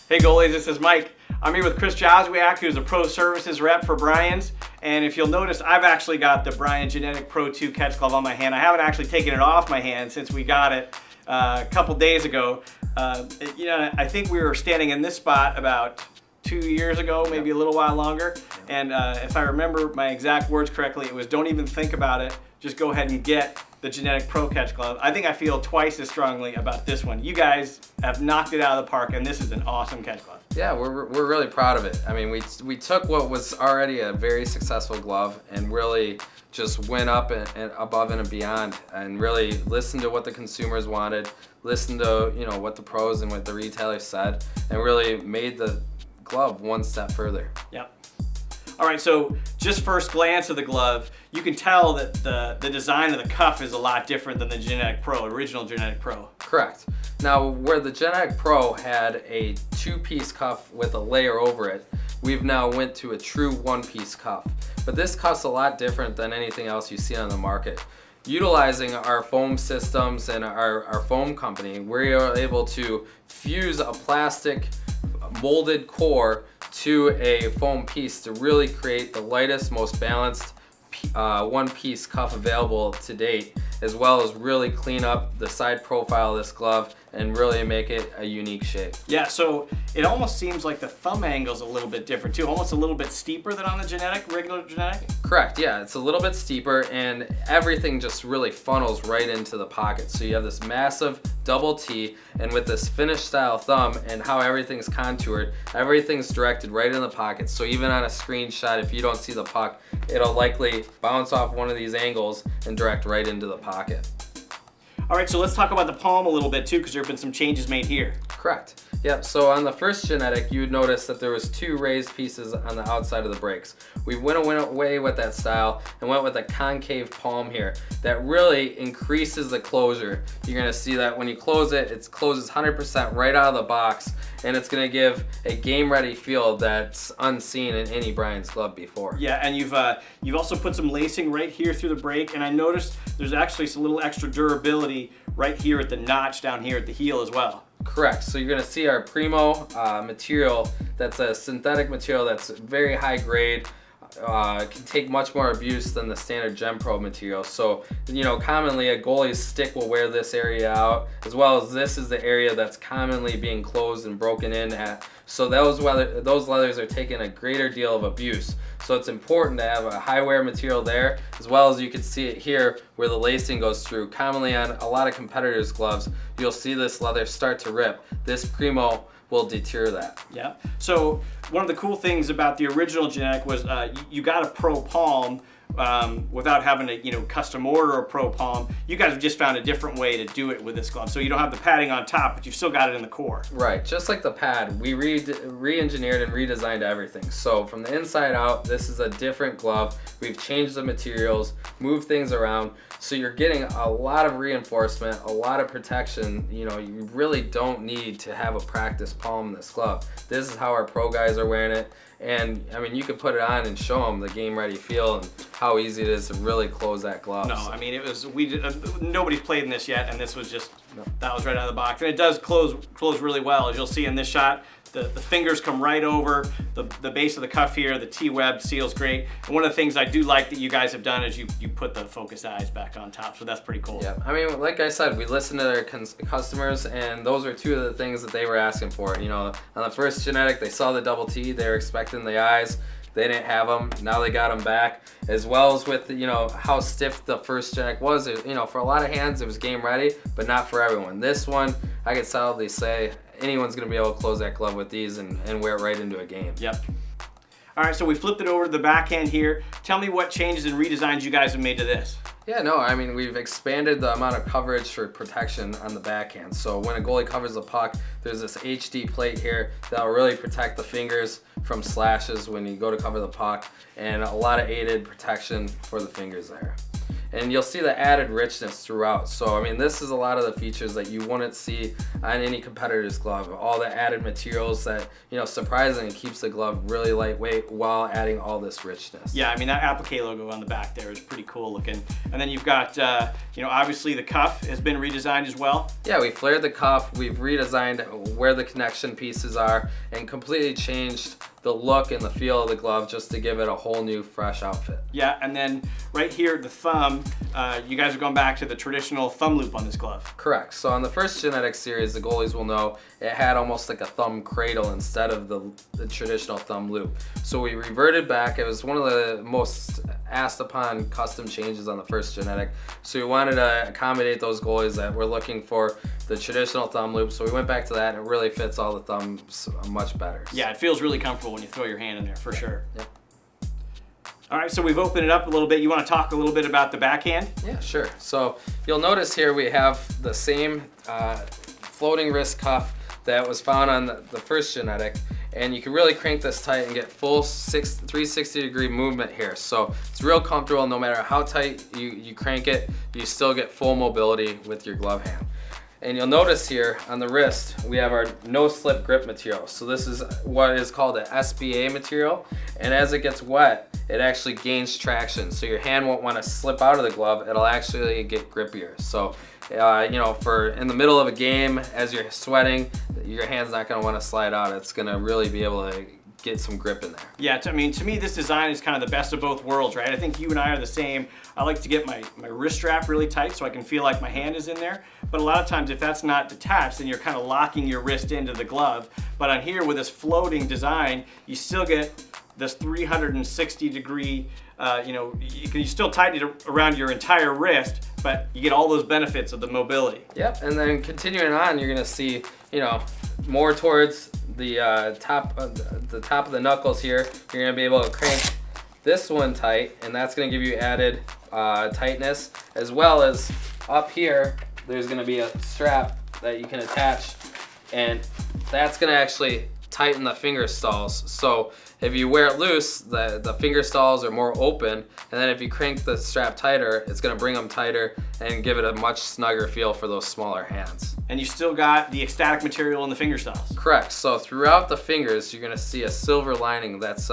Hey goalies, this is Mike. I'm here with Chris Joswiak, who's a pro services rep for Brian's. And if you'll notice, I've actually got the Brian G-Netik Pro 2 catch glove on my hand. I haven't actually taken it off my hand since we got it a couple days ago. I think we were standing in this spot about 2 years ago, maybe a little while longer. And if I remember my exact words correctly, it was don't even think about it, just go ahead and get the G-Netik Pro catch glove. I think I feel twice as strongly about this one. You guys have knocked it out of the park, and this is an awesome catch glove. Yeah, we're really proud of it. I mean, we took what was already a very successful glove and really just went up and above and beyond, and really listened to what the consumers wanted, listened to what the pros and what the retailers said, and really made the glove one step further. Yep. All right, so just first glance of the glove, you can tell that the design of the cuff is a lot different than the G-Netik Pro, original G-Netik Pro. Correct. Now, where the G-Netik Pro had a two-piece cuff with a layer over it, we've now went to a true one-piece cuff. But this cuff's a lot different than anything else you see on the market. Utilizing our foam systems and our foam company, we are able to fuse a plastic molded core to a foam piece to really create the lightest, most balanced one-piece cuff available to date, as well as really clean up the side profile of this glove and really make it a unique shape. Yeah, so it almost seems like the thumb angle's a little bit different too, almost a little bit steeper than on the G-Netik, regular G-Netik? Correct, yeah, it's a little bit steeper and everything just really funnels right into the pocket. So you have this massive double T, and with this finished style thumb and how everything's contoured, everything's directed right in the pocket. So even on a screenshot, if you don't see the puck, it'll likely bounce off one of these angles and direct right into the pocket. All right, so let's talk about the palm a little bit too, because there have been some changes made here. Correct. Yep, so on the first G-Netik, you would notice that there was two raised pieces on the outside of the brakes. We went away with that style and went with a concave palm here that really increases the closure. You're gonna see that when you close it, it closes 100% right out of the box, and it's gonna give a game-ready feel that's unseen in any Brian's glove before. Yeah, and you've also put some lacing right here through the brake, and I noticed there's actually some little extra durability right here at the notch down here at the heel as well. Correct. So you're going to see our Primo material. That's a synthetic material that's very high grade. Can take much more abuse than the standard Gen Pro material. So, commonly a goalie's stick will wear this area out, as well as this is the area that's commonly being closed and broken in at. So those leathers are taking a greater deal of abuse. So it's important to have a high wear material there, as well as you can see it here where the lacing goes through. Commonly on a lot of competitors' gloves, you'll see this leather start to rip. This Primo will deter that. Yeah. So one of the cool things about the original G-Netik was you got a Pro palm without having to custom order a Pro palm. You guys have just found a different way to do it with this glove. So you don't have the padding on top, but you've still got it in the core. Right, just like the pad, we re-engineered and redesigned everything. So from the inside out, this is a different glove. We've changed the materials, moved things around, so you're getting a lot of reinforcement, a lot of protection. You really don't need to have a practice palm in this glove. This is how our pro guys are wearing it. And I mean, you could put it on and show them the game ready feel and how easy it is to really close that glove. No, I mean, it was, nobody's played in this yet, and this was just, that was right out of the box. And it does close really well. As you'll see in this shot, the fingers come right over the base of the cuff here. The T-web seals great. And one of the things I do like that you guys have done is you put the focus eyes back on top, so that's pretty cool. Yeah, I mean, like I said, we listened to their customers, and those are two of the things that they were asking for. On the first G-Netik, they saw the double T, they were expecting the eyes. They didn't have them, now they got them back. As well as with, how stiff the first G-Netik was. For a lot of hands, it was game ready, but not for everyone. This one, I could solidly say, anyone's gonna be able to close that glove with these and wear it right into a game. Yep. All right, so we flipped it over to the backhand here. Tell me what changes and redesigns you guys have made to this. Yeah, no, I mean, we've expanded the amount of coverage for protection on the backhand. So when a goalie covers the puck, there's this HD plate here that'll really protect the fingers from slashes when you go to cover the puck, and a lot of aided protection for the fingers there. And you'll see the added richness throughout. So I mean, this is a lot of the features that you wouldn't see on any competitor's glove. All the added materials that, you know, surprisingly keeps the glove really lightweight while adding all this richness. Yeah, I mean, that applique logo on the back there is pretty cool looking. And then you've got, you know, obviously the cuff has been redesigned as well. Yeah, we flared the cuff, we've redesigned where the connection pieces are, and completely changed the look and the feel of the glove just to give it a whole new fresh outfit. Yeah, and then right here, the thumb, you guys are going back to the traditional thumb loop on this glove. Correct. So on the first G-Netik series, the goalies will know it had almost like a thumb cradle instead of the traditional thumb loop. So we reverted back. It was one of the most asked upon custom changes on the first G-Netik. So we wanted to accommodate those goalies that were looking for the traditional thumb loop. So we went back to that, and it really fits all the thumbs much better. Yeah, it feels really comfortable when you throw your hand in there, for sure. Yep. All right, so we've opened it up a little bit. You want to talk a little bit about the backhand? Yeah, sure. So you'll notice here we have the same floating wrist cuff that was found on the first G-Netik, and you can really crank this tight and get full 360-degree movement here. So it's real comfortable. No matter how tight you crank it, you still get full mobility with your glove hand. And you'll notice here on the wrist, we have our no-slip grip material. So this is what is called an SBA material. And as it gets wet, it actually gains traction. So your hand won't want to slip out of the glove. It'll actually get grippier. So, you know, for in the middle of a game, as you're sweating, your hand's not going to want to slide out. It's going to really be able to get some grip in there. Yeah, I mean, to me, this design is kind of the best of both worlds, right? I think you and I are the same. I like to get my wrist strap really tight so I can feel like my hand is in there. But a lot of times, if that's not detached, then you're kind of locking your wrist into the glove. But on here, with this floating design, you still get this 360-degree, you know, you still tighten it around your entire wrist, but you get all those benefits of the mobility. Yep, and then continuing on, you're gonna see, you know, more towards the top of the knuckles here. You're gonna be able to crank this one tight, and that's gonna give you added tightness, as well as up here, there's gonna be a strap that you can attach, and that's gonna actually tighten the finger stalls. So if you wear it loose, the finger stalls are more open, and then if you crank the strap tighter, it's gonna bring them tighter and give it a much snugger feel for those smaller hands. And you still got the ecstatic material in the finger stalls. Correct. So throughout the fingers, you're gonna see a silver lining that's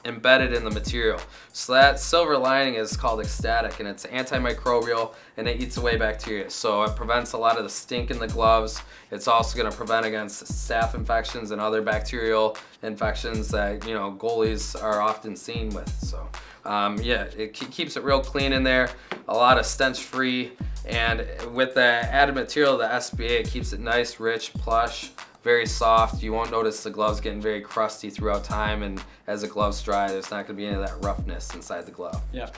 embedded in the material. So that silver lining is called ecstatic, and it's antimicrobial, and it eats away bacteria. So it prevents a lot of the stink in the gloves. It's also gonna prevent against staph infections and other bacterial infections that, you know, goalies are often seen with. So yeah, it keeps it real clean in there, a lot of stench free, and with the added material, the SBA, it keeps it nice, rich, plush, very soft. You won't notice the gloves getting very crusty throughout time, and as the gloves dry, there's not gonna be any of that roughness inside the glove. Yeah.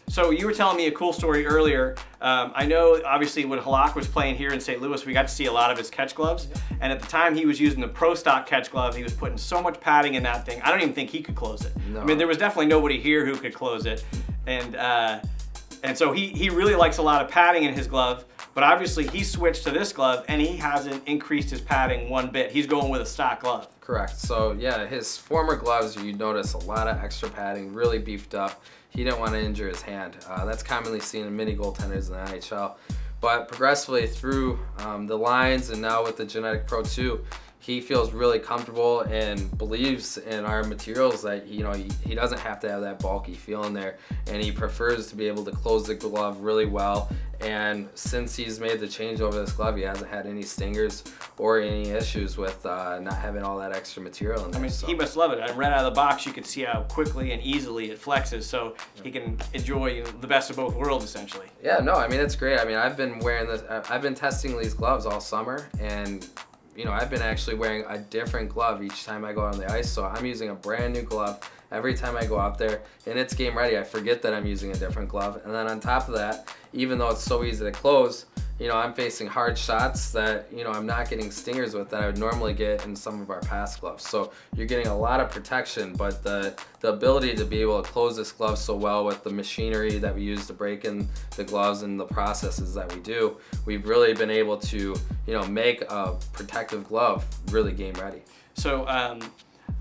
So you were telling me a cool story earlier. I know obviously when Halak was playing here in St. Louis, we got to see a lot of his catch gloves. And at the time he was using the Pro Stock catch glove, he was putting so much padding in that thing. I don't even think he could close it. No. I mean, there was definitely nobody here who could close it. And so he really likes a lot of padding in his glove, but obviously he switched to this glove and he hasn't increased his padding one bit. He's going with a stock glove. Correct. So yeah, his former gloves, you notice a lot of extra padding, really beefed up. He didn't want to injure his hand. That's commonly seen in many goaltenders in the NHL. But progressively through the lines, and now with the G-Netik Pro 2, he feels really comfortable and believes in our materials that, you know, he doesn't have to have that bulky feel in there, and he prefers to be able to close the glove really well. And since he's made the change over this glove, he hasn't had any stingers or any issues with not having all that extra material in there. I mean, he must love it. I right out of the box, you can see how quickly and easily it flexes, so he can enjoy, you know, the best of both worlds, essentially. Yeah, no, I mean, it's great. I mean, I've been wearing this, I've been testing these gloves all summer, and you know, I've been actually wearing a different glove each time I go on the ice, so I'm using a brand new glove every time I go out there, and it's game ready. I forget that I'm using a different glove, and then on top of that, even though it's so easy to close, you know, I'm facing hard shots that, you know, I'm not getting stingers with that I would normally get in some of our past gloves. So you're getting a lot of protection, but the ability to be able to close this glove so well with the machinery that we use to break in the gloves and the processes that we do, we've really been able to, you know, make a protective glove really game ready. So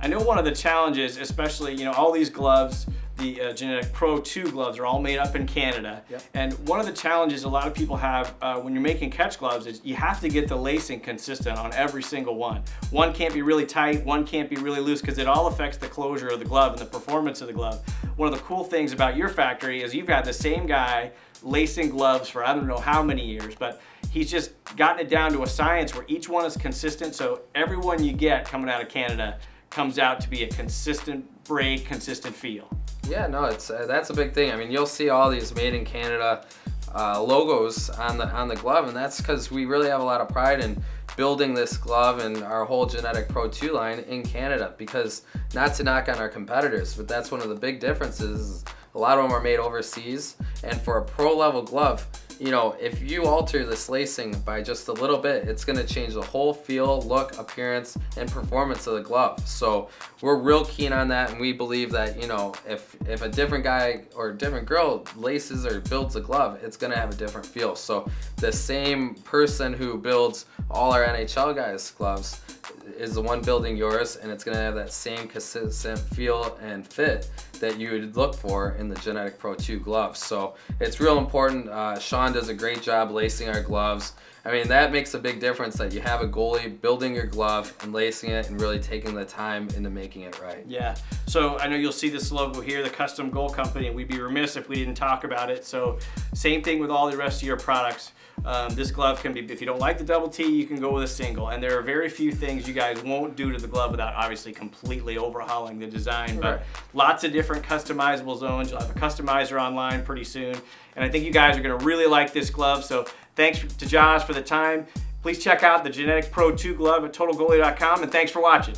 I know one of the challenges, especially, you know, all these gloves, the G-Netik Pro 2 gloves are all made up in Canada. Yep. And one of the challenges a lot of people have when you're making catch gloves is you have to get the lacing consistent on every single one. One can't be really tight, one can't be really loose, because it all affects the closure of the glove and the performance of the glove. One of the cool things about your factory is you've had the same guy lacing gloves for I don't know how many years, but he's just gotten it down to a science where each one is consistent, so every one you get coming out of Canada comes out to be a consistent break, consistent feel. Yeah, no, it's that's a big thing. I mean, you'll see all these made in Canada logos on the glove, and that's because we really have a lot of pride in building this glove and our whole G-Netik Pro 2 line in Canada, because not to knock on our competitors, but that's one of the big differences. A lot of them are made overseas, and for a pro level glove, you know, if you alter this lacing by just a little bit, it's gonna change the whole feel, look, appearance, and performance of the glove. So we're real keen on that, and we believe that, you know, if a different guy or a different girl laces or builds a glove, it's gonna have a different feel. So the same person who builds all our NHL guys' gloves is the one building yours, and it's gonna have that same consistent feel and fit that you would look for in the G-Netik Pro 2 gloves. So it's real important. Sean does a great job lacing our gloves. I mean, that makes a big difference, that you have a goalie building your glove and lacing it and really taking the time into making it right. Yeah, so I know you'll see this logo here, the Custom Goal Company, and we'd be remiss if we didn't talk about it. So same thing with all the rest of your products. This glove can be, if you don't like the double T, you can go with a single. And there are very few things you guys won't do to the glove without obviously completely overhauling the design. But lots of different customizable zones. You'll have a customizer online pretty soon. And I think you guys are gonna really like this glove. So thanks to Josh for the time. Please check out the G-Netik Pro 2 glove at TotalGoalie.com, and thanks for watching.